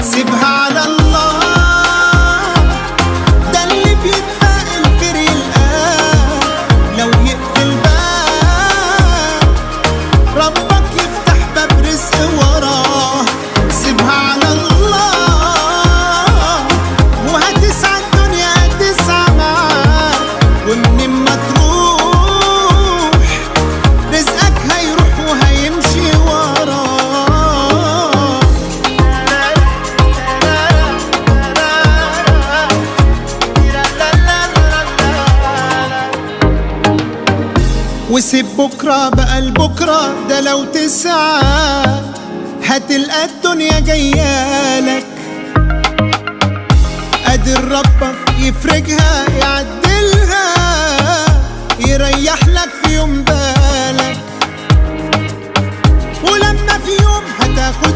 سيبها على الله، ده اللي بيتفائل خير يلقاه. لو يقفل باب ربك يفتح باب رزق وراه. سيبها على الله وهتسعى الدنيا هتسعى معاك، ومنين ما تروح رزقك هيروح وهيمشي وراه. وسيب بكرة بقى لبكرة، ده لو تسعى هتلقى الدنيا جايالك. قادر ربك يفرجها يعدلها، يريح لك في يوم بالك. ولما في يوم هتاخد